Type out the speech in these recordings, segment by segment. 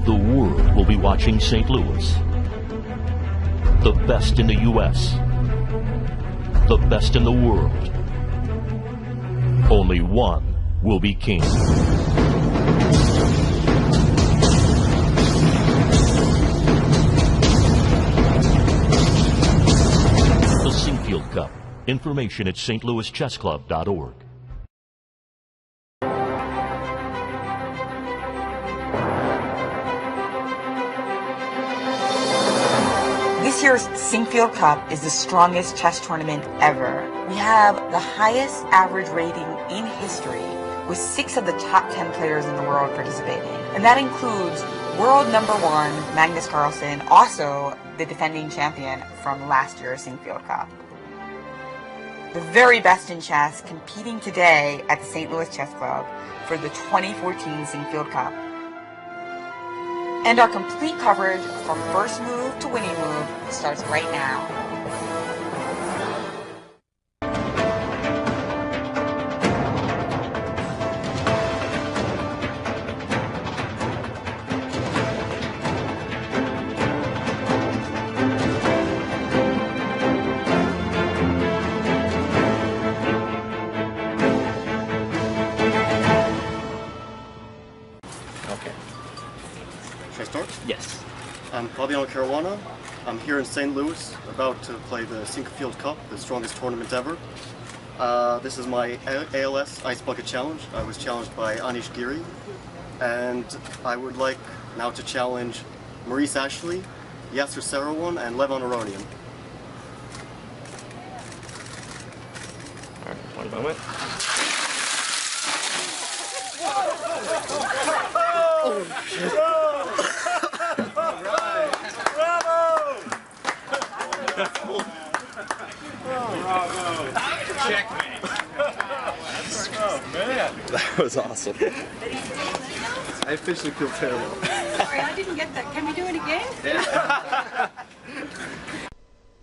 The world will be watching St. Louis. The best in the U.S. The best in the world. Only one will be king. The Sinquefield Cup. Information at stlouischessclub.org. This year's Sinquefield Cup is the strongest chess tournament ever. We have the highest average rating in history, with 6 of the top 10 players in the world participating. And that includes world number 1, Magnus Carlsen, also the defending champion from last year's Sinquefield Cup. The very best in chess competing today at the St. Louis Chess Club for the 2014 Sinquefield Cup. And our complete coverage from first move to winning move starts right now. Should I start? Yes. I'm Fabiano Caruana. I'm here in St. Louis, about to play the Sinquefield Cup, the strongest tournament ever. This is my ALS Ice Bucket Challenge. I was challenged by Anish Giri, and I would like now to challenge Maurice Ashley, Yasser Serouan, and Levon Aronian. All right, one moment. Oh, shit. Checkmate. Oh man, that was awesome. I officially feel terrible. Sorry, I didn't get that. Can we do it again? Yeah.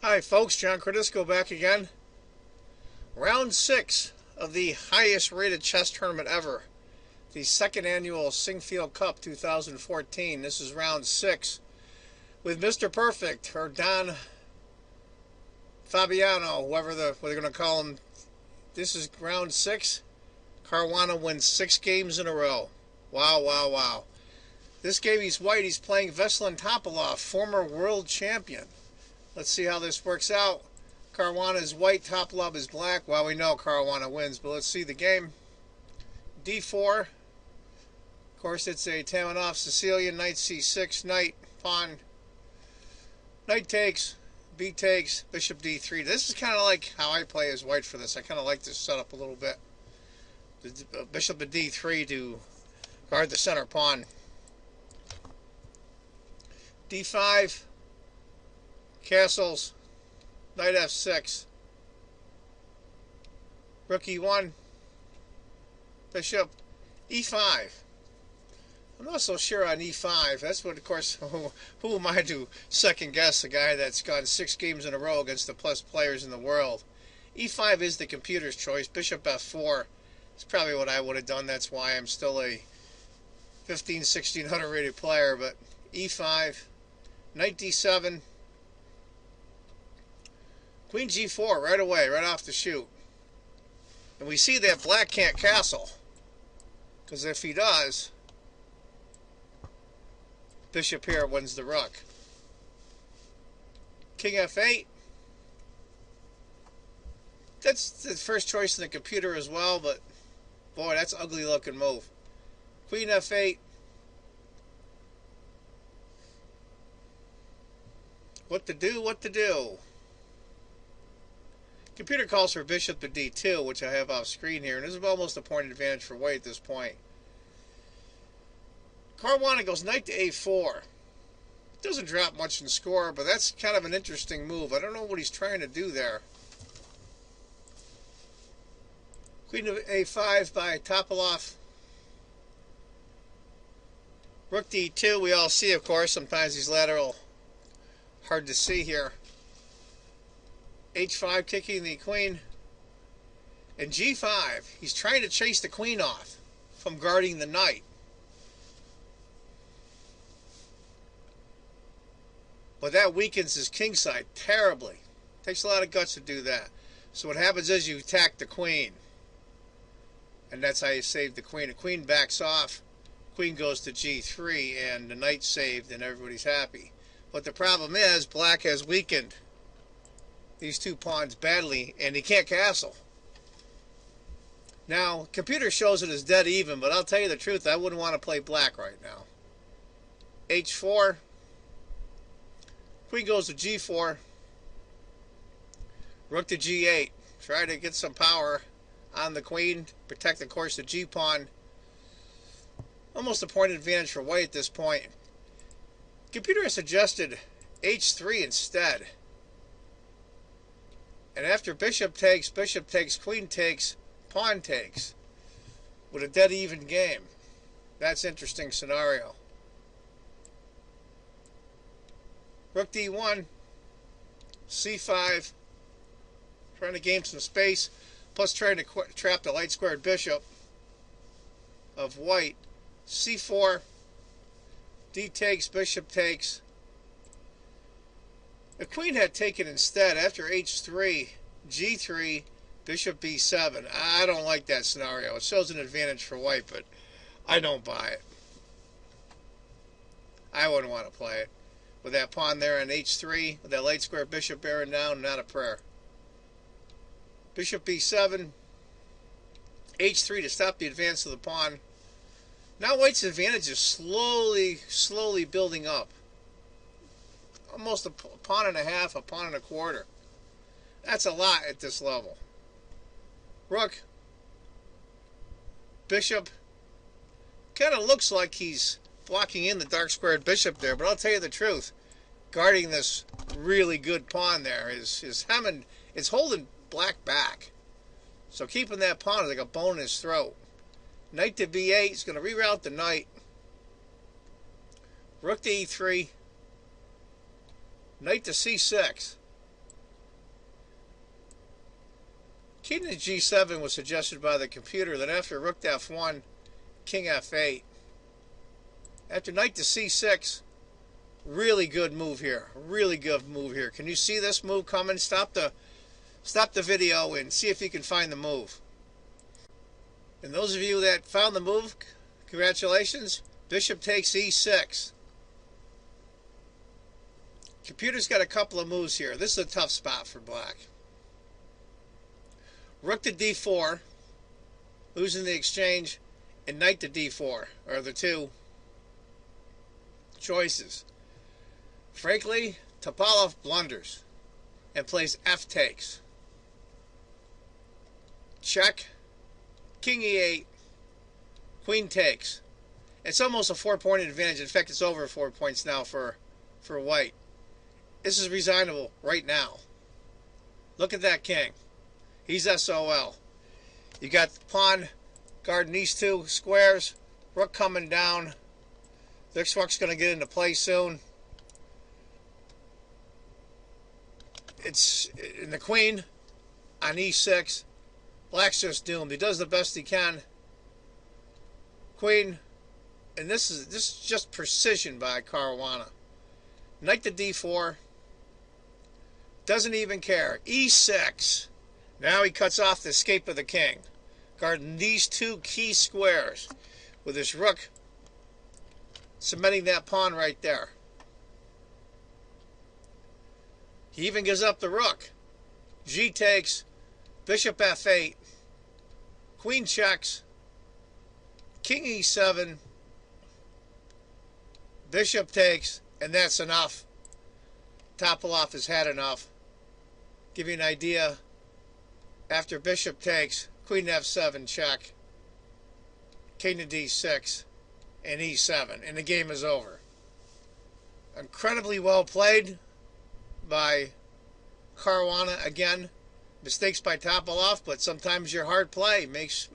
Hi folks, John Cordisco back again. Round 6 of the highest rated chess tournament ever. The second annual Sinquefield Cup 2014. This is round 6 with Mr. Perfect, or Don Fabiano, whoever they're going to call him. This is round 6. Caruana wins 6 games in a row. Wow, wow, wow. This game he's white. He's playing Veselin Topalov, former world champion. Let's see how this works out. Caruana is white, Topalov is black. Well, we know Caruana wins, but let's see the game. D4. Of course, it's a Tamenov Sicilian. Knight C6, knight, pawn. Knight takes. B takes, bishop d3. This is kind of like how I play as white for this. I kind of like this setup a little bit. The bishop at d3 to guard the center pawn. d5, castles, knight f6, rook e1, bishop e5. I'm not so sure on e5. That's what, of course, who am I to second guess a guy that's gone 6 games in a row against the best players in the world. e5 is the computer's choice. Bishop f4 is probably what I would have done. That's why I'm still a 1600 rated player. But e5, knight d7, queen g4 right away, right off the shoot. And we see that black can't castle, because if he does, bishop here wins the rook. King f8. That's the first choice in the computer as well, but boy, that's an ugly looking move. Queen f8. What to do, what to do. Computer calls for bishop to d2, which I have off screen here, and this is almost a point advantage for white at this point. Caruana goes knight to a4. Doesn't drop much in score, but that's kind of an interesting move. I don't know what he's trying to do there. Queen of a5 by Topalov. Rook d2, we all see, of course. Sometimes he's lateral. Hard to see here. h5, kicking the queen. And g5, he's trying to chase the queen off from guarding the knight. but that weakens his king side terribly. Takes a lot of guts to do that. So what happens is you attack the queen, and that's how you save the queen. The queen backs off, queen goes to g3, and the knight's saved, and everybody's happy. But the problem is black has weakened these two pawns badly, and he can't castle. Now, computer shows it as dead even, but I'll tell you the truth, I wouldn't want to play black right now. h4, queen goes to g4, rook to g8. Try to get some power on the queen, protect, of course, the g-pawn. Almost a point advantage for white at this point. Computer has suggested h3 instead. And after bishop takes, queen takes, pawn takes, with a dead even game. That's an interesting scenario. Rook d1, c5, trying to gain some space, plus trying to trap the light squared bishop of white. c4, d takes, bishop takes. The queen had taken instead after h3, g3, bishop b7. I don't like that scenario. It shows an advantage for white, but I don't buy it. I wouldn't want to play it. With that pawn there on h3, with that light square bishop bearing down, not a prayer. Bishop b7, h3 to stop the advance of the pawn. Now white's advantage is slowly building up. Almost a pawn and a half, a pawn and a quarter. That's a lot at this level. Rook, bishop, kind of looks like he's blocking in the dark squared bishop there, but I'll tell you the truth, guarding this really good pawn there is hemming, it's holding black back. So keeping that pawn is like a bone in his throat. Knight to b8 is going to reroute the knight. Rook to e3. Knight to c6. King to g7 was suggested by the computer. Then after rook to f1, king f8. After knight to c6, really good move here. Really good move here. Can you see this move coming? Stop the video and see if you can find the move. And those of you that found the move, congratulations. Bishop takes e6. Computer's got a couple of moves here. This is a tough spot for black. Rook to d4, losing the exchange, and knight to d4 are the two choices. Frankly, Topalov blunders and plays f takes. Check, king e8, queen takes. It's almost a 4-point advantage. In fact, it's over 4 points now for white. This is resignable right now. Look at that king. He's SOL. You got the pawn guarding these two squares. Rook coming down. This rook's going to get into play soon. It's in the queen on e6. Black's just doomed. He does the best he can. Queen, and this is just precision by Caruana. Knight to d4. Doesn't even care. e6. Now he cuts off the escape of the king, guarding these two key squares with his rook cementing that pawn right there. He even gives up the rook. G takes, bishop f8, queen checks, king e7, bishop takes, and that's enough. Topalov has had enough. Give you an idea. After bishop takes, queen f7 check, king to d6, and e7, and the game is over. Incredibly well played by Caruana. Again, mistakes by Topalov, but sometimes your hard play makes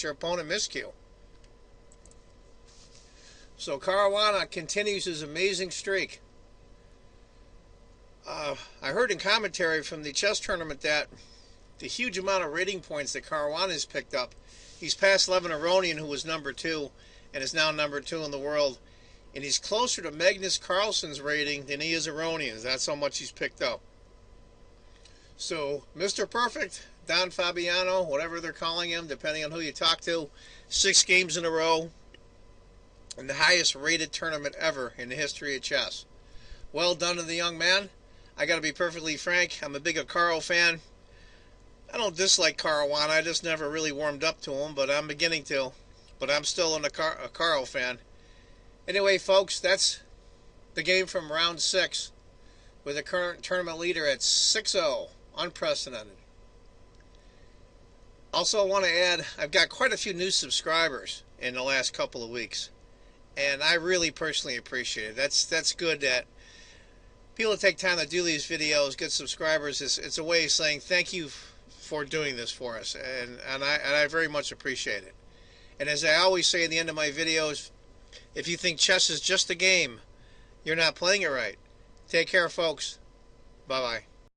your opponent miscue. So Caruana continues his amazing streak. I heard in commentary from the chess tournament that the huge amount of rating points that Caruana has picked up. He's passed Levin Aronian, who was number 2, and is now number 2 in the world. And he's closer to Magnus Carlsen's rating than he is Aronian's. That's how much he's picked up. So, Mr. Perfect, Don Fabiano, whatever they're calling him, depending on who you talk to, 6 games in a row, and the highest rated tournament ever in the history of chess. Well done to the young man. I got to be perfectly frank, I'm a big Carl fan. I don't dislike Caruana, I just never really warmed up to him, but I'm beginning to. But I'm still a Carl fan. Anyway, folks, that's the game from round 6 with the current tournament leader at 6-0. Unprecedented. Also, I want to add, I've got quite a few new subscribers in the last couple of weeks. And I really personally appreciate it. That's good that people take time to do these videos, get subscribers. It's a way of saying thank you for doing this for us. And I very much appreciate it. And as I always say at the end of my videos, if you think chess is just a game, you're not playing it right. Take care, folks. Bye-bye.